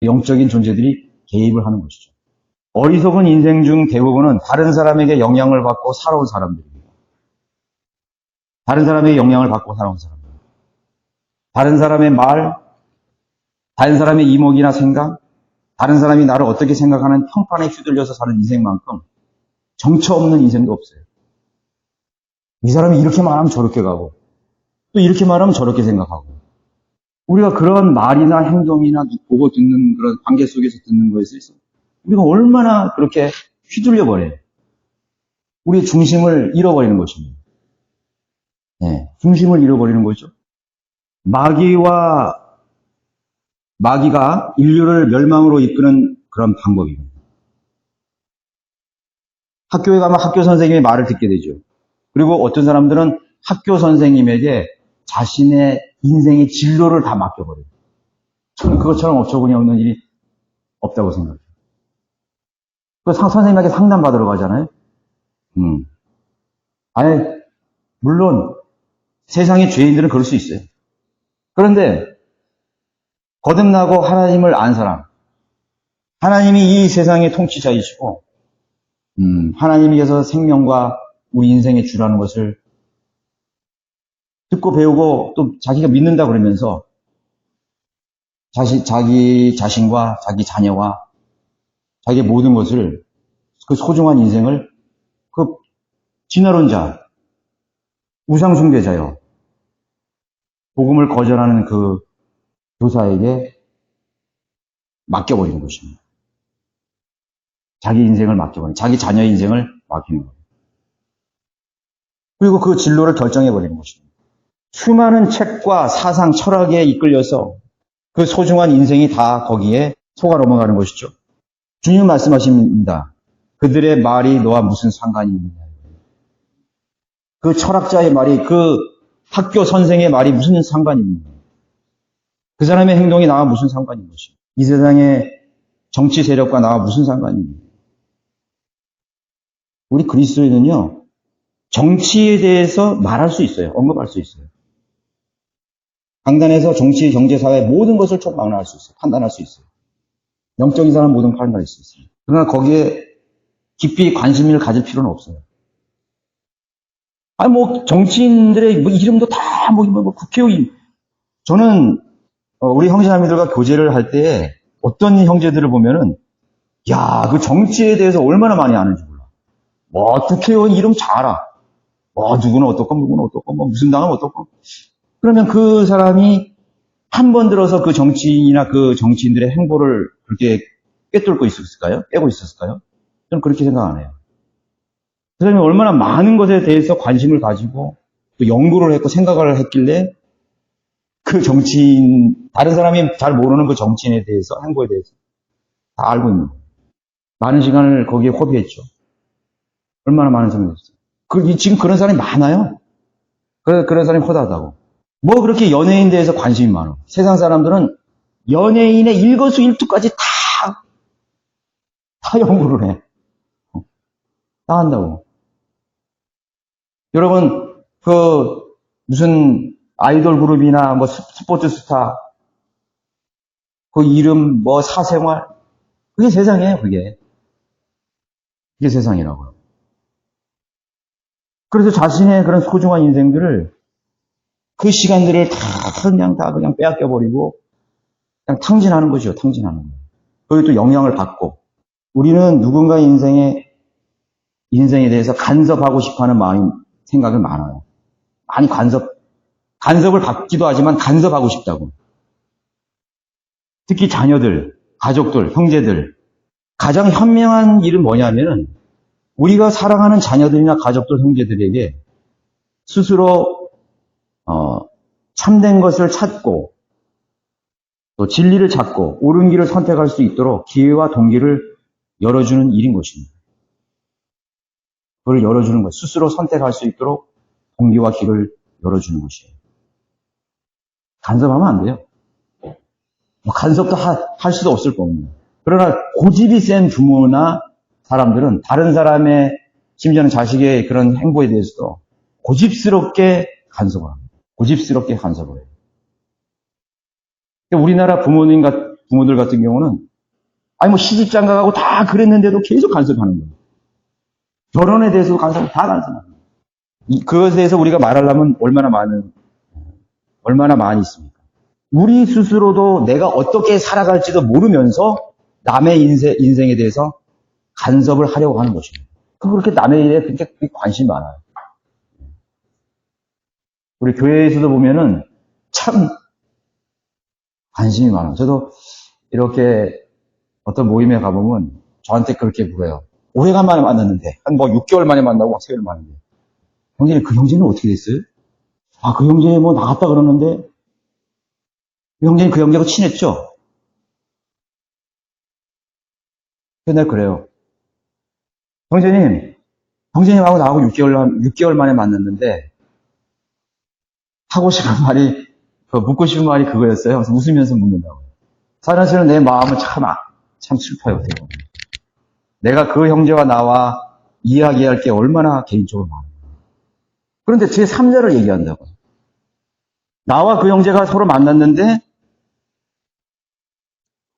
영적인 존재들이 개입을 하는 것이죠. 어리석은 인생 중 대부분은 다른 사람에게 영향을 받고 살아온 사람들입니다. 다른 사람에게 영향을 받고 살아온 사람들. 다른 사람의 말, 다른 사람의 이목이나 생각, 다른 사람이 나를 어떻게 생각하는 평판에 휘둘려서 사는 인생만큼 정처 없는 인생도 없어요. 이 사람이 이렇게 말하면 저렇게 가고, 또 이렇게 말하면 저렇게 생각하고. 우리가 그런 말이나 행동이나 보고 듣는 그런 관계 속에서 듣는 것에 있어서 우리가 얼마나 그렇게 휘둘려 버려요. 우리의 중심을 잃어버리는 것입니다. 네, 중심을 잃어버리는 거죠. 마귀가 인류를 멸망으로 이끄는 그런 방법입니다. 학교에 가면 학교 선생님의 말을 듣게 되죠. 그리고 어떤 사람들은 학교 선생님에게 자신의 인생의 진로를 다 맡겨버려요. 저는 그것처럼 어처구니 없는 일이 없다고 생각해요. 그 선생님에게 상담받으러 가잖아요. 아니, 물론 세상의 죄인들은 그럴 수 있어요. 그런데 거듭나고 하나님을 안 사람, 하나님이 이 세상의 통치자이시고 하나님께서 생명과 우리 인생의 주라는 것을 듣고 배우고 또 자기가 믿는다 그러면서 자기 자신과 자기 자녀와 자기의 모든 것을 그 소중한 인생을 그 진화론자, 우상숭배자요, 복음을 거절하는 그 교사에게 맡겨버리는 것입니다. 자기 인생을 맡겨버리는, 자기 자녀의 인생을 맡기는 거예요. 그리고 그 진로를 결정해버리는 것입니다. 수많은 책과 사상, 철학에 이끌려서 그 소중한 인생이 다 거기에 속아 넘어가는 것이죠. 주님 말씀하십니다. 그들의 말이 너와 무슨 상관이 있느냐. 그 철학자의 말이, 그 학교 선생의 말이 무슨 상관이 있느냐. 그 사람의 행동이 나와 무슨 상관이 있는 것이냐. 이 세상의 정치 세력과 나와 무슨 상관이 있느냐. 우리 그리스도인은요, 정치에 대해서 말할 수 있어요. 언급할 수 있어요. 강단에서 정치, 경제, 사회 모든 것을 총망라할 수 있어요. 판단할 수 있어요. 영적인 사람 모든 판단할 수 있어요. 그러나 거기에 깊이 관심을 가질 필요는 없어요. 아니, 정치인들의 이름도 다, 국회의원. 저는, 우리 형제자매들과 교제를 할 때 어떤 형제들을 보면은, 야, 그 정치에 대해서 얼마나 많이 아는지 몰라. 국회의원 이름 잘 알아. 누구는 어떻고, 무슨 당은 어떻고. 그러면 그 사람이 한 번 들어서 그 정치인이나 그 정치인들의 행보를 그렇게 꿰뚫고 있었을까요? 깨고 있었을까요? 저는 그렇게 생각 안 해요. 그 사람이 얼마나 많은 것에 대해서 관심을 가지고 또 연구를 했고 생각을 했길래 그 정치인, 다른 사람이 잘 모르는 그 정치인에 대해서, 행보에 대해서 다 알고 있는 거예요. 많은 시간을 거기에 허비했죠. 얼마나 많은 시간을 했어요. 지금 그런 사람이 많아요. 그런 사람이 허다하다고. 그렇게 연예인 대해서 관심이 많아. 세상 사람들은 연예인의 일거수일투까지 다 연구를 해. 다 한다고. 여러분, 무슨 아이돌 그룹이나 스포츠 스타, 그 이름, 사생활, 그게 세상이에요, 그게. 그게 세상이라고요. 그래서 자신의 그런 소중한 인생들을, 그 시간들을 그냥 빼앗겨버리고, 그냥 탕진하는 거죠, 탕진하는 거예요. 거기 또 영향을 받고, 우리는 누군가의 인생에 대해서 간섭하고 싶어 하는 생각이 많아요. 많이 간섭을 받기도 하지만 간섭하고 싶다고. 특히 자녀들, 가족들, 형제들. 가장 현명한 일은 뭐냐면은, 우리가 사랑하는 자녀들이나 가족들, 형제들에게 스스로, 참된 것을 찾고, 또 진리를 찾고, 옳은 길을 선택할 수 있도록 기회와 동기를 열어주는 일인 것입니다. 그걸 열어주는 것, 스스로 선택할 수 있도록 동기와 길을 열어주는 것이에요. 간섭하면 안 돼요. 간섭도 할 수도 없을 겁니다. 그러나 고집이 센 부모나 사람들은 다른 사람의, 심지어는 자식의 그런 행보에 대해서도 고집스럽게 간섭을 합니다. 고집스럽게 간섭을 해요. 우리나라 부모님과 부모들 같은 경우는 아니 뭐 시집장가 가고 다 그랬는데도 계속 간섭하는 거예요. 결혼에 대해서도 간섭, 다 간섭하는 거예요. 그것에 대해서 우리가 말하려면 얼마나 많이 있습니까? 우리 스스로도 내가 어떻게 살아갈지도 모르면서 남의 인생에 대해서 간섭을 하려고 하는 것입니다. 그렇게 남의 일에 그렇게 관심이 많아요. 우리 교회에서도 보면은 참 관심이 많아요. 저도 이렇게 어떤 모임에 가보면 저한테 그렇게 물어요. 5회간 만에 만났는데, 한 뭐 6개월 만에 만나고 3개월 만인데. 형제님, 그 형제는 어떻게 됐어요? 아, 그 형제 뭐 나갔다 그러는데, 형제님 그 형제하고 친했죠? 맨날 그래요. 형제님하고 나하고 6개월 만에 만났는데, 하고 싶은 말이, 묻고 싶은 말이 그거였어요. 그래서 웃으면서 묻는다고. 사실은 내 마음은 참 슬퍼요. 내가 그 형제와 나와 이야기할 게 얼마나 개인적으로 많아요. 그런데 제 3자를 얘기한다고. 나와 그 형제가 서로 만났는데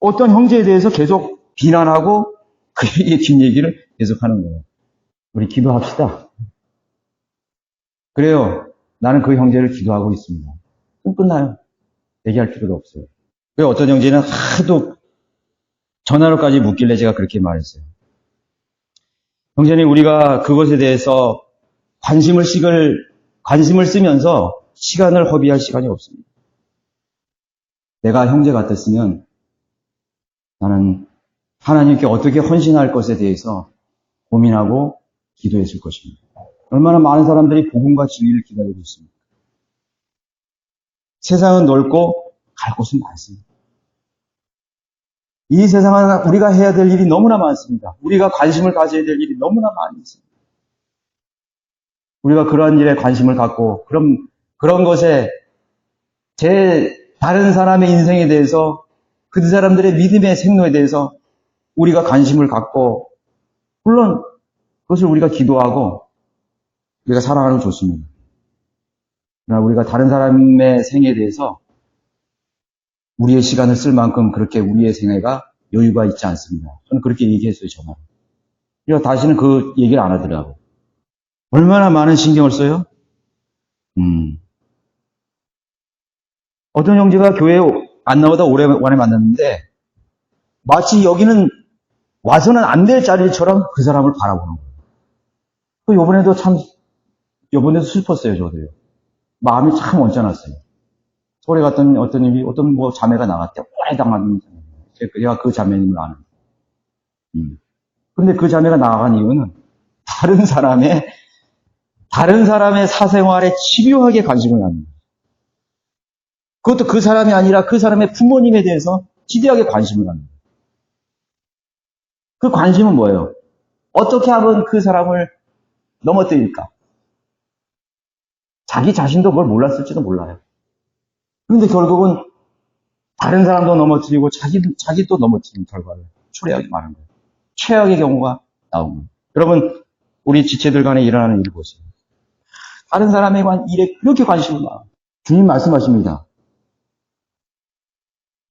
어떤 형제에 대해서 계속 비난하고 그의 뒷얘기를 계속 하는 거예요. 우리 기도합시다. 그래요. 나는 그 형제를 기도하고 있습니다. 그럼 끝나요. 얘기할 필요도 없어요. 왜 어떤 형제는 하도 전화로까지 묻길래 제가 그렇게 말했어요. 형제님, 우리가 그것에 대해서 관심을 쓰면서 시간을 허비할 시간이 없습니다. 내가 형제 같았으면 나는 하나님께 어떻게 헌신할 것에 대해서 고민하고 기도했을 것입니다. 얼마나 많은 사람들이 복음과 진리를 기다리고 있습니다. 세상은 넓고 갈 곳은 많습니다. 이 세상은 우리가 해야 될 일이 너무나 많습니다. 우리가 관심을 가져야 될 일이 너무나 많이 있습니다. 우리가 그러한 일에 관심을 갖고 그런 것에 다른 사람의 인생에 대해서 그 사람들의 믿음의 생로에 대해서 우리가 관심을 갖고 물론 그것을 우리가 기도하고 우리가 사랑하는 건 좋습니다. 그러나 우리가 다른 사람의 생에 대해서 우리의 시간을 쓸 만큼 그렇게 우리의 생애가 여유가 있지 않습니다. 저는 그렇게 얘기했어요, 전화로. 그래서 다시는 그 얘기를 안 하더라고요. 얼마나 많은 신경을 써요? 어떤 형제가 교회에 안 나오다 오래만에 만났는데 마치 여기는 와서는 안 될 자리처럼 그 사람을 바라보는 거예요. 요번에도 슬펐어요, 저도요. 마음이 참 언짢았어요. 서울에 갔더니 어떤 자매가 나갔대. 오래 당하는 자매. 내가 그 자매님을 아는. 근데 그 자매가 나간 이유는 다른 사람의 사생활에 집요하게 관심을 갖는 거예요. 그것도 그 사람이 아니라 그 사람의 부모님에 대해서 지대하게 관심을 갖는 거예요. 그 관심은 뭐예요? 어떻게 하면 그 사람을 넘어뜨릴까? 자기 자신도 그걸 몰랐을지도 몰라요. 그런데 결국은 다른 사람도 넘어뜨리고 자기도 넘어뜨리는 결과를 초래하게 많은 거예요. 최악의 경우가 나오는 거예요. 여러분, 우리 지체들 간에 일어나는 일을 보세요. 다른 사람에 관한 일에 그렇게 관심을 놔. 주님 말씀하십니다.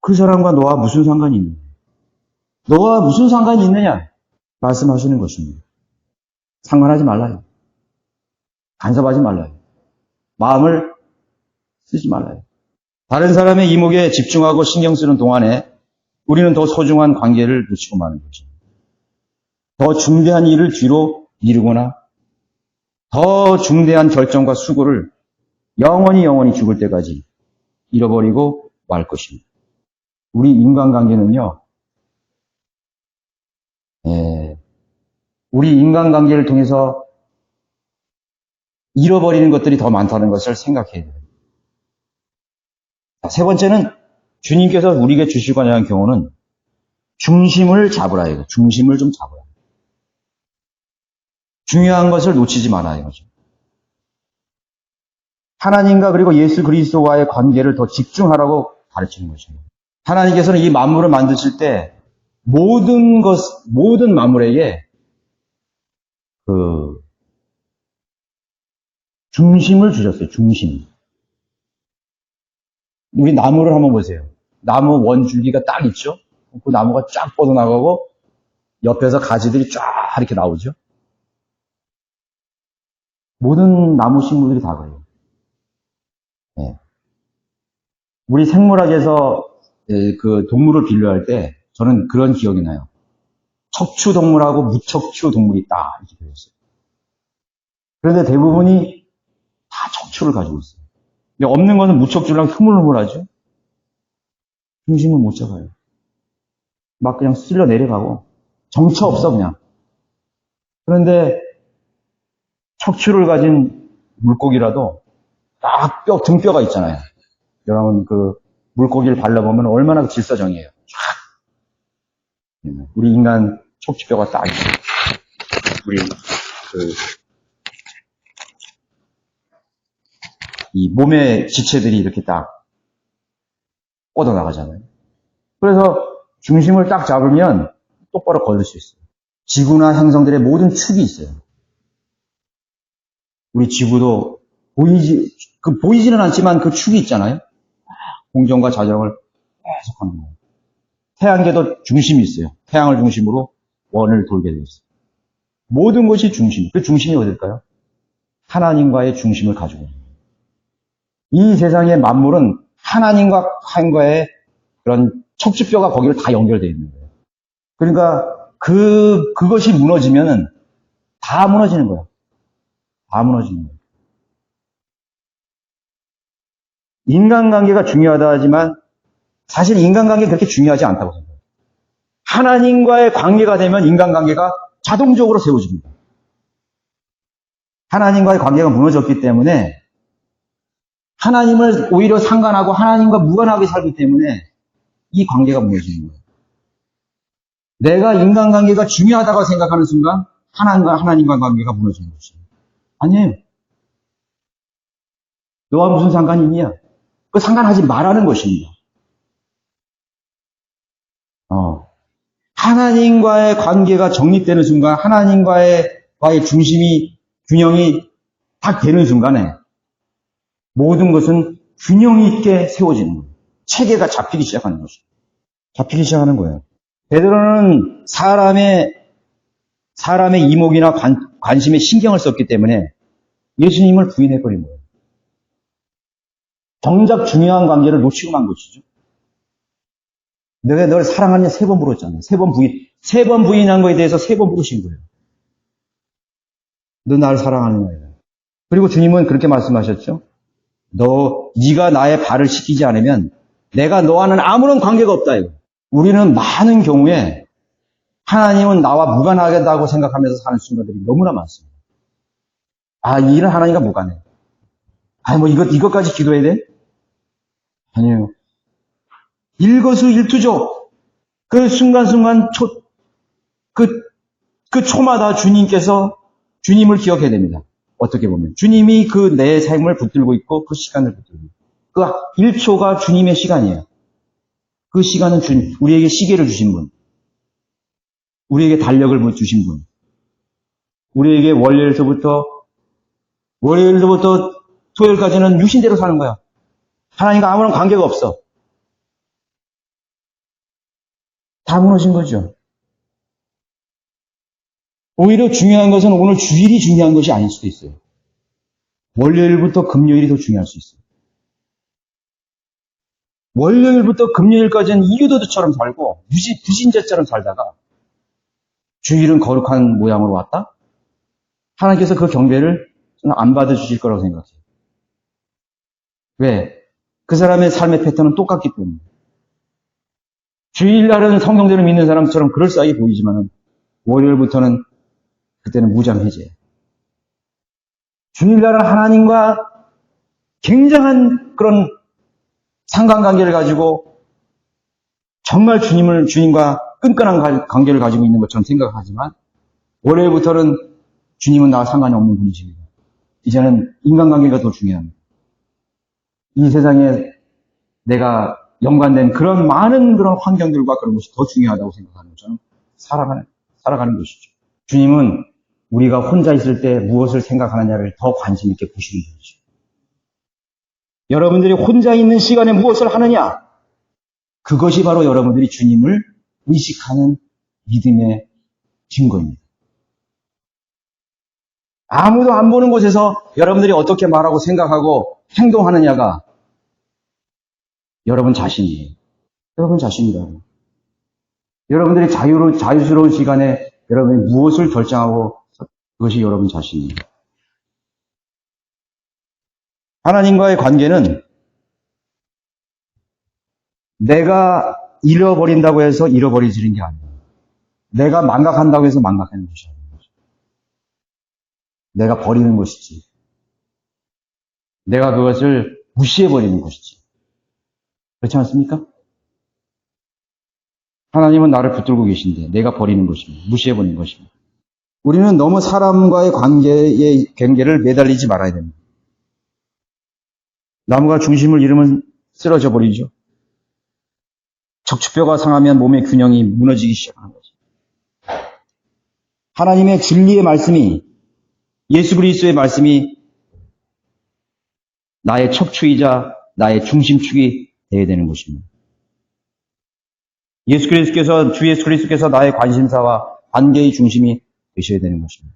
그 사람과 너와 무슨 상관이 있느냐? 너와 무슨 상관이 있느냐? 말씀하시는 것입니다. 상관하지 말라요. 간섭하지 말라요. 마음을 쓰지 말아요. 다른 사람의 이목에 집중하고 신경 쓰는 동안에 우리는 더 소중한 관계를 놓치고 마는 거죠. 더 중대한 일을 뒤로 미루거나 더 중대한 결정과 수고를 영원히 죽을 때까지 잃어버리고 말 것입니다. 우리 인간관계는요, 우리 인간관계를 통해서 잃어버리는 것들이 더 많다는 것을 생각해야 돼요. 세 번째는 주님께서 우리에게 주시고자 하는 경우는 중심을 잡으라 이거. 중심을 좀 잡으라. 중요한 것을 놓치지 마라 이거죠. 하나님과 그리고 예수 그리스도와의 관계를 더 집중하라고 가르치는 것입니다. 하나님께서는 이 만물을 만드실 때 모든 만물에게 그 중심을 주셨어요. 중심. 우리 나무를 한번 보세요. 나무 원줄기가 딱 있죠. 그 나무가 쫙 뻗어나가고 옆에서 가지들이 쫙 이렇게 나오죠. 모든 나무 식물들이 다 그래요. 네. 우리 생물학에서 그 동물을 비교할 때 저는 그런 기억이 나요. 척추 동물하고 무척추 동물이 있다 이렇게 배웠어요. 그런데 대부분이 다 척추를 가지고 있어요. 없는 것은 무척추랑 흐물흐물하죠. 중심을 못 잡아요. 막 그냥 쓸려 내려가고 정처 없어 그냥. 그런데 척추를 가진 물고기라도 딱 등뼈가 있잖아요. 여러분 그 물고기를 발라보면 얼마나 질서정해요. 쫙. 우리 인간 척추뼈가 딱 있어요. 우리 이 몸의 지체들이 이렇게 딱 뻗어나가잖아요. 그래서 중심을 딱 잡으면 똑바로 걸을 수 있어요. 지구나 행성들의 모든 축이 있어요. 우리 지구도 보이지는 않지만 그 축이 있잖아요. 공정과 자정을 계속 하는 거예요. 태양계도 중심이 있어요. 태양을 중심으로 원을 돌게 되어 있어요. 모든 것이 중심. 그 중심이 어딜까요? 하나님과의 중심을 가지고 있는 거예요. 이 세상의 만물은 하나님과 한과의 그런 척추뼈가 거기를 다 연결되어 있는 거예요. 그러니까 그것이 무너지면은 다 무너지는 거예요. 다 무너지는 거예요. 인간관계가 중요하다 하지만 사실 인간관계가 그렇게 중요하지 않다고 생각해요. 하나님과의 관계가 되면 인간관계가 자동적으로 세워집니다. 하나님과의 관계가 무너졌기 때문에 하나님을 오히려 상관하고 하나님과 무관하게 살기 때문에 이 관계가 무너지는 거예요. 내가 인간관계가 중요하다고 생각하는 순간 하나님과 관계가 무너지는 것이에요. 아니에요. 너와 무슨 상관이 있냐? 그 상관하지 말라는 것입니다. 하나님과의 관계가 정립되는 순간, 하나님과의 중심이, 균형이 딱 되는 순간에 모든 것은 균형 있게 세워지는 거예요. 체계가 잡히기 시작하는 것이죠. 잡히기 시작하는 거예요. 베드로는 사람의 이목이나 관심에 신경을 썼기 때문에 예수님을 부인해버린 거예요. 정작 중요한 관계를 놓치고 만 것이죠. 내가 널 사랑하냐 3번 물었잖아요. 3번 부인한 거에 대해서 3번 물으신 거예요. 너 나를 사랑하느냐. 그리고 주님은 그렇게 말씀하셨죠. 네가 나의 발을 씻기지 않으면 내가 너와는 아무런 관계가 없다. 이거. 우리는 많은 경우에 하나님은 나와 무관하다고 생각하면서 사는 순간들이 너무나 많습니다. 이 일은 하나님과 무관해. 이것까지 기도해야 돼? 아니에요. 일거수일투족. 그 순간순간 그 초마다 주님을 기억해야 됩니다. 어떻게 보면. 주님이 내 삶을 붙들고 있고 그 시간을 붙들고 있고. 그 1초가 주님의 시간이에요. 그 시간은 우리에게 시계를 주신 분. 우리에게 달력을 주신 분. 우리에게 월요일서부터 토요일까지는 육신대로 사는 거야. 하나님과 아무런 관계가 없어. 다 무너진 거죠. 오히려 중요한 것은 오늘 주일이 중요한 것이 아닐 수도 있어요. 월요일부터 금요일이 더 중요할 수 있어요. 월요일부터 금요일까지는 이교도처럼 살고 불신자처럼 살다가 주일은 거룩한 모양으로 왔다? 하나님께서 그 경배를 안 받아주실 거라고 생각해요. 왜? 그 사람의 삶의 패턴은 똑같기 때문에. 주일날은 성경대로 믿는 사람처럼 그럴싸하게 보이지만 월요일부터는 그때는 무장해제. 주일날은 하나님과 굉장한 그런 상관관계를 가지고 정말 주님과 끈끈한 관계를 가지고 있는 것처럼 생각하지만 월요일부터는 주님은 나와 상관이 없는 분이십니다. 이제는 인간관계가 더 중요합니다. 이 세상에 내가 연관된 그런 많은 그런 환경들과 그런 것이 더 중요하다고 생각하는 것처럼 살아가는 것이죠. 주님은 우리가 혼자 있을 때 무엇을 생각하느냐를 더 관심 있게 보시는 분이죠. 여러분들이 혼자 있는 시간에 무엇을 하느냐? 그것이 바로 여러분들이 주님을 의식하는 믿음의 증거입니다. 아무도 안 보는 곳에서 여러분들이 어떻게 말하고 생각하고 행동하느냐가 여러분 자신이에요. 여러분 자신이라고. 여러분들이 자유스러운 시간에 여러분이 무엇을 결정하고 그것이 여러분 자신이에요. 하나님과의 관계는 내가 잃어버린다고 해서 잃어버리지는 게 아니에요. 내가 망각한다고 해서 망각하는 것이 아니에요. 내가 버리는 것이지. 내가 그것을 무시해버리는 것이지. 그렇지 않습니까? 하나님은 나를 붙들고 계신데 내가 버리는 것입니다. 무시해버리는 것입니다. 우리는 너무 사람과의 관계를 매달리지 말아야 됩니다. 나무가 중심을 잃으면 쓰러져 버리죠. 척추뼈가 상하면 몸의 균형이 무너지기 시작하는 거죠. 하나님의 진리의 말씀이, 예수 그리스도의 말씀이 나의 척추이자 나의 중심축이 되어야 되는 것입니다. 주 예수 그리스도께서 나의 관심사와 관계의 중심이 되셔야 되는 것입니다.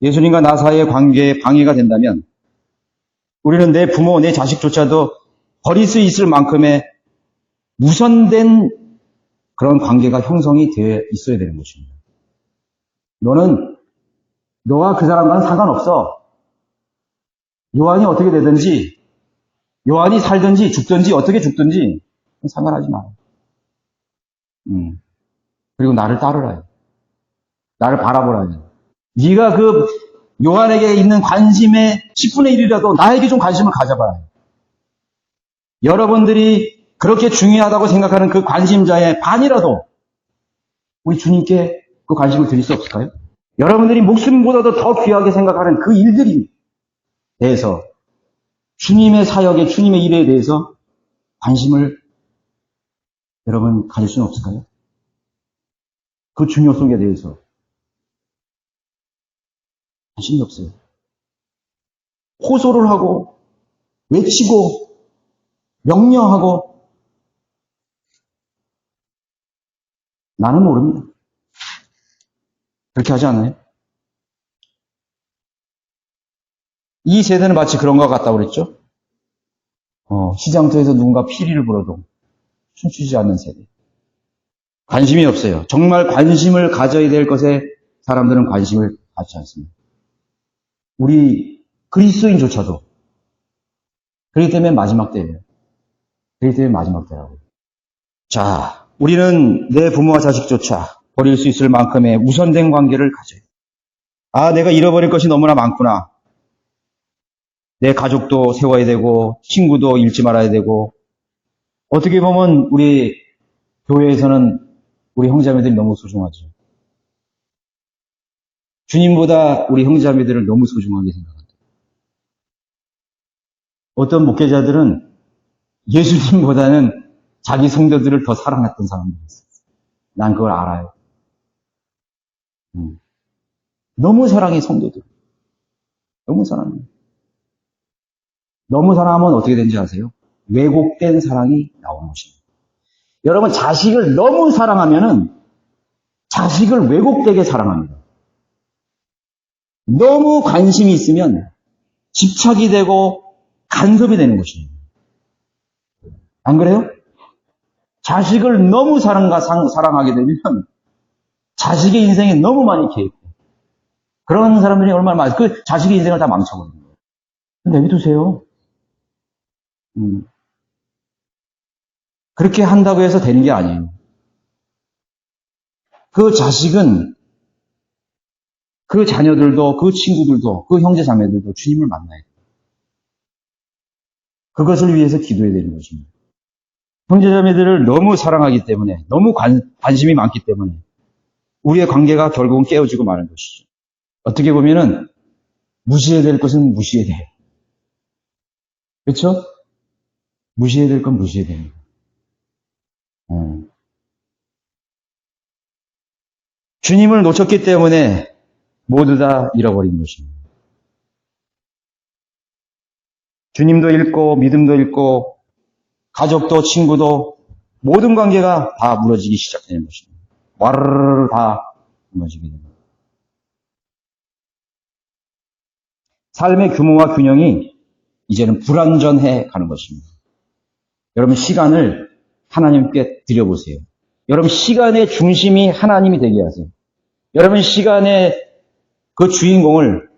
예수님과 나 사이의 관계에 방해가 된다면 우리는 내 부모, 내 자식조차도 버릴 수 있을 만큼의 무선된 그런 관계가 형성이 되어 있어야 되는 것입니다. 너와 그 사람과는 상관없어. 요한이 어떻게 되든지, 요한이 살든지 죽든지 어떻게 죽든지 상관하지 마. 그리고 나를 따르라. 나를 바라보라. 네가 그 요한에게 있는 관심의 10분의 1이라도 나에게 좀 관심을 가져봐라. 여러분들이 그렇게 중요하다고 생각하는 그 관심자의 반이라도 우리 주님께 그 관심을 드릴 수 없을까요? 여러분들이 목숨보다도 더 귀하게 생각하는 그 일들이 대해서 주님의 사역에, 주님의 일에 대해서 관심을 여러분 가질 수는 없을까요? 그 중요성에 대해서 관심이 없어요. 호소를 하고 외치고 명령하고 나는 모릅니다. 그렇게 하지 않아요? 이 세대는 마치 그런 것 같다고 그랬죠? 시장터에서 누군가 피리를 불어도 춤추지 않는 세대. 관심이 없어요. 정말 관심을 가져야 될 것에 사람들은 관심을 갖지 않습니다. 우리 그리스도인조차도 그렇기 때문에 마지막 때예요. 그렇기 때문에 마지막 때라고. 자, 우리는 내 부모와 자식조차 버릴 수 있을 만큼의 우선된 관계를 가져요. 내가 잃어버릴 것이 너무나 많구나. 내 가족도 세워야 되고 친구도 잃지 말아야 되고 어떻게 보면 우리 교회에서는 우리 형제자매들이 너무 소중하죠. 주님보다 우리 형제자매들을 너무 소중하게 생각한다. 어떤 목회자들은 예수님보다는 자기 성도들을 더 사랑했던 사람들이 있어요. 난 그걸 알아요. 너무 사랑해, 성도들. 너무 사랑해. 너무 사랑하면 어떻게 되는지 아세요? 왜곡된 사랑이 나오는 것입니다. 여러분, 자식을 너무 사랑하면은 자식을 왜곡되게 사랑합니다. 너무 관심이 있으면 집착이 되고 간섭이 되는 것입니다. 안 그래요? 자식을 너무 사랑하게 되면 자식의 인생에 너무 많이 개입해요. 그런 사람들이 얼마나 많아요. 그 자식의 인생을 다 망쳐버리는 거예요. 내비두세요. 그렇게 한다고 해서 되는 게 아니에요. 그 자식은, 그 자녀들도, 그 친구들도, 그 형제 자매들도 주님을 만나야 돼요. 그것을 위해서 기도해야 되는 것입니다. 형제 자매들을 너무 사랑하기 때문에, 너무 관심이 많기 때문에 우리의 관계가 결국은 깨어지고 마는 것이죠. 어떻게 보면은 무시해야 될 것은 무시해야 돼요. 그렇죠? 무시해야 될 건 무시해야 됩니다. 주님을 놓쳤기 때문에 모두 다 잃어버린 것입니다. 주님도 잃고 믿음도 잃고 가족도 친구도 모든 관계가 다 무너지기 시작되는 것입니다. 와르르 다 무너지게 됩니다. 삶의 규모와 균형이 이제는 불완전해 가는 것입니다. 여러분 시간을 하나님께 드려보세요. 여러분 시간의 중심이 하나님이 되게 하세요. 여러분 시간의 그 주인공을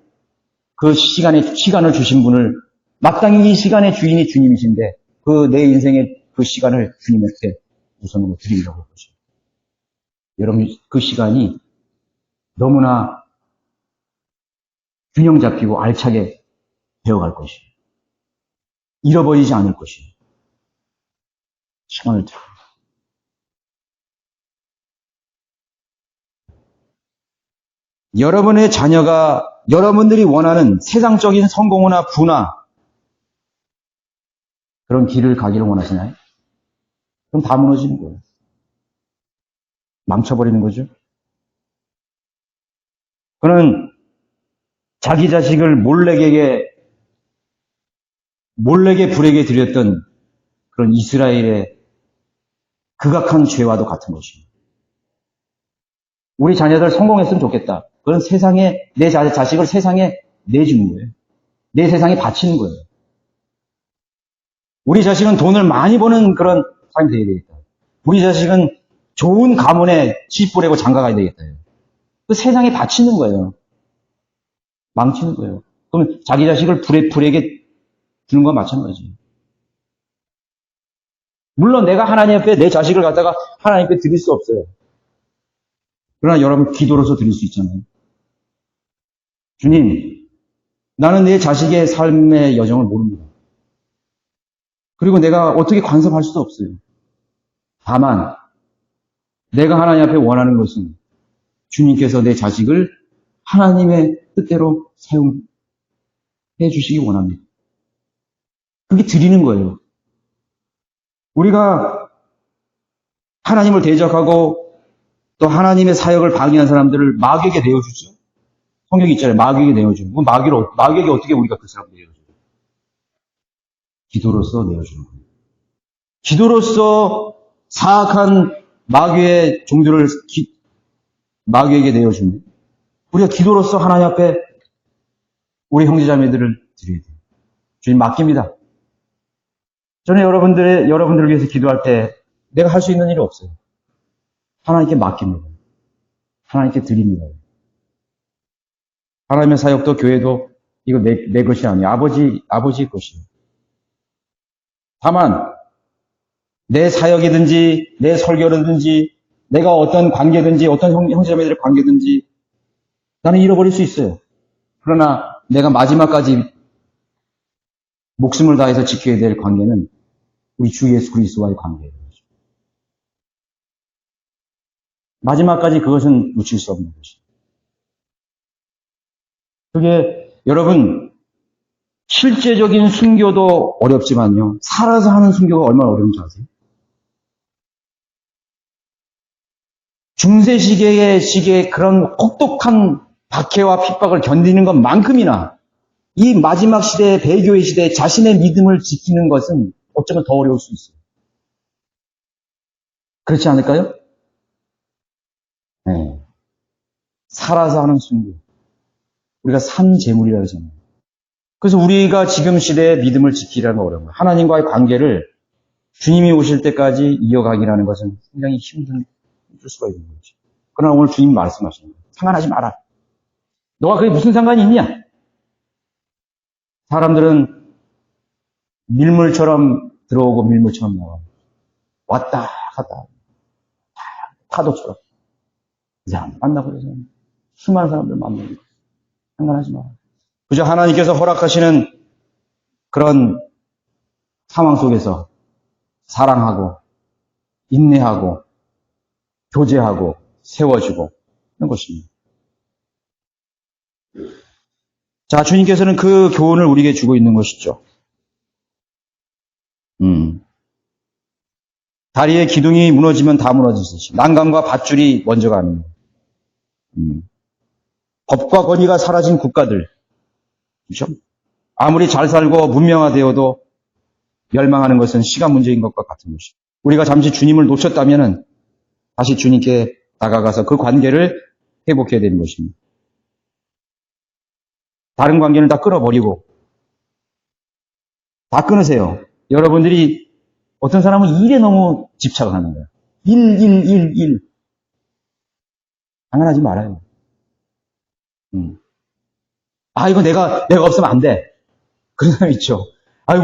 그 시간을 주신 분을 마땅히 이 시간의 주인이 주님이신데 그 내 인생의 그 시간을 주님한테 우선으로 드리려고 할 것이에요. 여러분 그 시간이 너무나 균형 잡히고 알차게 되어갈 것이에요. 잃어버리지 않을 것이에요. 시간을 드려. 여러분의 자녀가 여러분들이 원하는 세상적인 성공이나 부나 그런 길을 가기를 원하시나요? 그럼 다 무너지는 거예요. 망쳐버리는 거죠. 그는 자기 자식을 몰래게 불에게 드렸던 그런 이스라엘의 극악한 죄와도 같은 것입니다. 우리 자녀들 성공했으면 좋겠다. 그건 세상에, 내 자식을 세상에 내주는 거예요. 내 세상에 바치는 거예요. 우리 자식은 돈을 많이 버는 그런 사람이 되어야 되겠다. 우리 자식은 좋은 가문에 집 보내고 장가가야 되겠다. 그 세상에 바치는 거예요. 망치는 거예요. 그럼 자기 자식을 불에게 주는 건 마찬가지예요. 물론 내가 하나님 앞에 내 자식을 갖다가 하나님 앞에 드릴 수 없어요. 그러나 여러분 기도로서 드릴 수 있잖아요. 주님, 나는 내 자식의 삶의 여정을 모릅니다. 그리고 내가 어떻게 간섭할 수도 없어요. 다만 내가 하나님 앞에 원하는 것은 주님께서 내 자식을 하나님의 뜻대로 사용해 주시기 원합니다. 그게 드리는 거예요. 우리가 하나님을 대적하고 또 하나님의 사역을 방해한 사람들을 마귀에게 내어주죠. 성경이 있잖아요. 마귀에게 내어주는. 마귀에게 어떻게 우리가 그 사람을 내어줘요? 기도로서 내어주는 거예요. 기도로서 사악한 마귀의 종들을 마귀에게 내어주는. 우리가 기도로서 하나님 앞에 우리 형제자매들을 드려야 돼요. 주님 맡깁니다. 저는 여러분들을 위해서 기도할 때 내가 할 수 있는 일이 없어요. 하나님께 맡깁니다. 하나님께 드립니다. 하나님의 사역도 교회도 이거 내 것이 아니에요. 아버지의 것이에요. 다만 내 사역이든지 내 설교든지 내가 어떤 관계든지 어떤 형제자매들의 관계든지 나는 잃어버릴 수 있어요. 그러나 내가 마지막까지 목숨을 다해서 지켜야 될 관계는 우리 주 예수 그리스도와의 관계예요. 마지막까지 그것은 놓칠 수 없는 것이에요. 그게 여러분 실제적인 순교도 어렵지만요. 살아서 하는 순교가 얼마나 어려운지 아세요? 중세 시대의 그런 혹독한 박해와 핍박을 견디는 것만큼이나 이 마지막 시대의 배교의 시대에 자신의 믿음을 지키는 것은 어쩌면 더 어려울 수 있어요. 그렇지 않을까요? 네. 살아서 하는 순교. 우리가 산 제물이라고 하잖아요. 그래서 우리가 지금 시대에 믿음을 지키라는 건 어려운 거예요. 하나님과의 관계를 주님이 오실 때까지 이어가기라는 것은 굉장히 힘들 수가 있는 거죠. 그러나 오늘 주님 말씀하시는 거예요. 상관하지 마라. 너가 그게 무슨 상관이 있냐? 사람들은 밀물처럼 들어오고 밀물처럼 나와요. 왔다 갔다 파도처럼. 이 사람 만나고 그래서 수많은 사람들 만나고 상관하지 마라. 그저 하나님께서 허락하시는 그런 상황 속에서 사랑하고 인내하고 교제하고 세워주고 하는 것입니다. 자, 주님께서는 그 교훈을 우리에게 주고 있는 것이죠. 다리의 기둥이 무너지면 다 무너지듯이 난강과 밧줄이 먼저가 아닙니다. 법과 권위가 사라진 국가들, 그렇죠? 아무리 잘 살고 문명화되어도 멸망하는 것은 시간 문제인 것과 같은 것이죠. 우리가 잠시 주님을 놓쳤다면 다시 주님께 다가가서 그 관계를 회복해야 되는 것입니다. 다른 관계는 다 끊어버리고 다 끊으세요. 여러분들이 어떤 사람은 일에 너무 집착을 하는 거예요. 일. 당연하지 말아요. 이거 내가 없으면 안 돼. 그런 사람 있죠.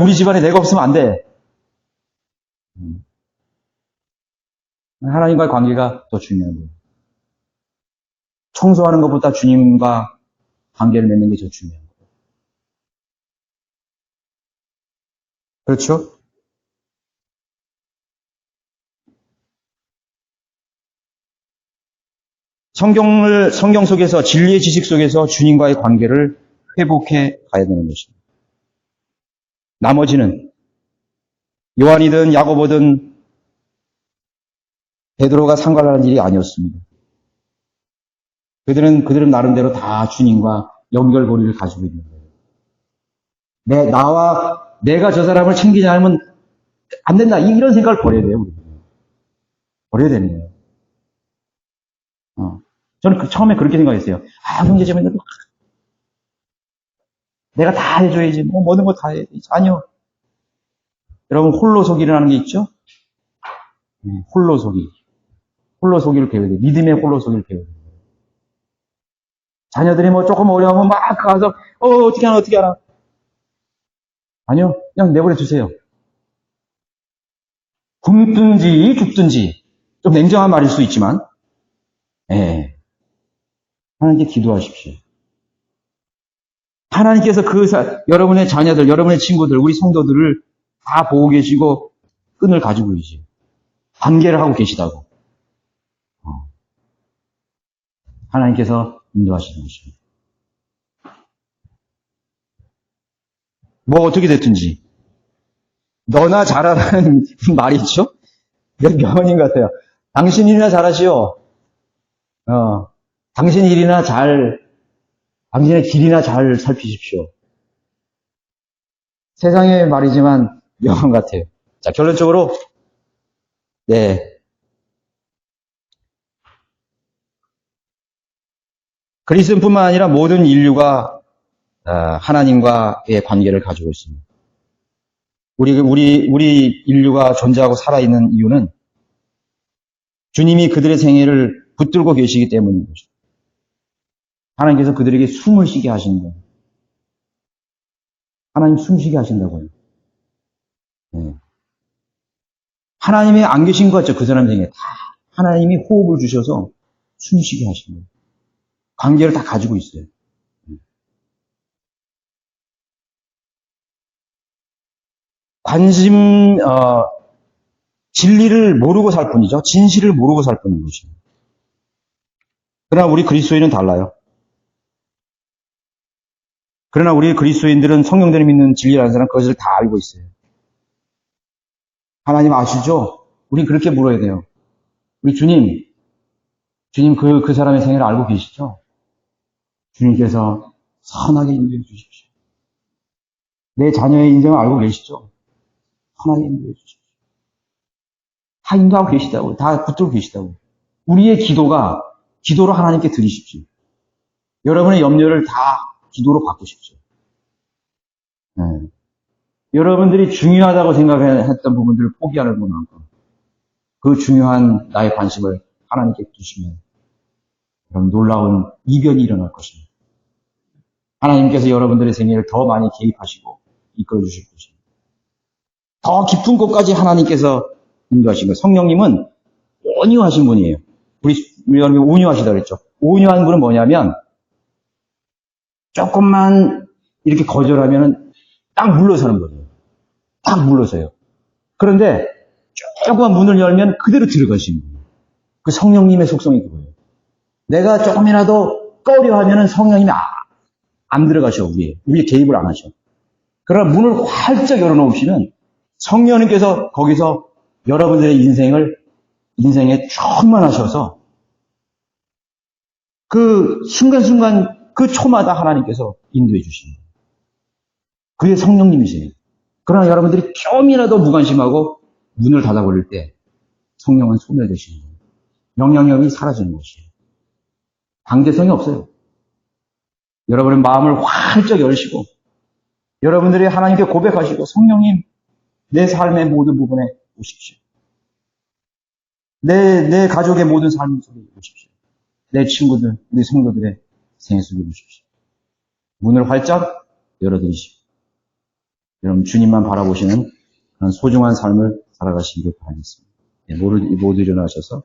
우리 집안에 내가 없으면 안 돼. 하나님과의 관계가 더 중요한 거예요. 청소하는 것보다 주님과 관계를 맺는 게 더 중요한 거예요. 그렇죠? 성경 속에서, 진리의 지식 속에서 주님과의 관계를 회복해 가야 되는 것입니다. 나머지는 요한이든 야고보든 베드로가 상관하는 일이 아니었습니다. 그들은 나름대로 다 주님과 연결고리를 가지고 있는 거예요. 내가 저 사람을 챙기지 않으면 안 된다. 이런 생각을 버려야 돼요. 우리는. 버려야 되는 거예요. 저는 처음에 그렇게 생각했어요. 형제자매는 내가 다 해줘야지. 모든 거 다 해야지. 아니요. 여러분, 홀로서기라는 게 있죠? 홀로서기. 홀로서기를 배워야 돼요. 믿음의 홀로서기를 배워야 돼요. 자녀들이 조금 어려우면 막 가서, 어떻게 하나. 아니요. 그냥 내버려 두세요. 굶든지 죽든지. 좀 냉정한 말일 수 있지만, 하나님께 기도하십시오. 하나님께서 여러분의 자녀들, 여러분의 친구들, 우리 성도들을 다 보고 계시고 끈을 가지고 계시죠. 관계를 하고 계시다고. 하나님께서 인도하시는 것입니다. 어떻게 됐든지. 너나 잘하라는 말이 있죠? 명언인 것 같아요. 당신 일이나 잘하시오. 당신 일이나 당신의 길이나 잘 살피십시오. 세상의 말이지만 명언 같아요. 자, 결론적으로, 그리스도인뿐만 아니라 모든 인류가 하나님과의 관계를 가지고 있습니다. 우리 인류가 존재하고 살아있는 이유는 주님이 그들의 생애를 붙들고 계시기 때문인 것입니다. 하나님께서 그들에게 숨을 쉬게 하시는 거예요. 하나님 숨 쉬게 하신다고요. 하나님이 안 계신 것 같죠? 그 사람 생에 다 하나님이 호흡을 주셔서 숨 쉬게 하시는 거예요. 관계를 다 가지고 있어요. 진리를 모르고 살 뿐이죠. 진실을 모르고 살 뿐인 것입니다. 그러나 우리 그리스도인은 달라요. 그러나 우리 그리스도인들은 성령들이 믿는 진리라는 사람 그것을 다 알고 있어요. 하나님 아시죠? 우린 그렇게 물어야 돼요. 우리 주님 그 사람의 생애를 알고 계시죠? 주님께서 선하게 인도해 주십시오. 내 자녀의 인생을 알고 계시죠? 선하게 인도해 주십시오. 다 인도하고 계시다고, 다 붙들고 계시다고. 우리의 기도로 하나님께 드리십시오. 여러분의 염려를 다 기도로 바꾸십시오. 여러분들이 중요하다고 생각했던 부분들을 포기하는 것만큼 그 중요한 나의 관심을 하나님께 두시면 그런 놀라운 이변이 일어날 것입니다. 하나님께서 여러분들의 생애를 더 많이 개입하시고 이끌어 주실 것입니다. 더 깊은 곳까지 하나님께서 인도하신 거예요. 성령님은 온유하신 분이에요. 우리 여러분 온유하시다 그랬죠. 온유한 분은 뭐냐면 조금만 이렇게 거절하면 딱 물러서는 거예요. 딱 물러서요. 그런데 조금만 문을 열면 그대로 들어가시는 거예요. 그 성령님의 속성이 그거예요. 내가 조금이라도 꺼려하면 성령님이 안 들어가셔, 우리의 개입을 안 하셔. 그러나 문을 활짝 열어놓으시면 성령님께서 거기서 여러분들의 인생에 충만하셔서 그 순간순간 그 초마다 하나님께서 인도해 주십니다. 그게 성령님이세요. 그러나 여러분들이 좀이라도 무관심하고 문을 닫아버릴 때 성령은 소멸되시는 거예요. 영향력이 사라지는 것이에요. 강제성이 없어요. 여러분의 마음을 활짝 열시고 여러분들이 하나님께 고백하시고 성령님 내 삶의 모든 부분에 오십시오. 내 가족의 모든 삶 속에 오십시오. 내 친구들, 우리 성도들의 생애 속에 오십시오. 문을 활짝 열어드리시고 여러분 주님만 바라보시는 그런 소중한 삶을 살아가시길 바라겠습니다. 모두 일어나셔서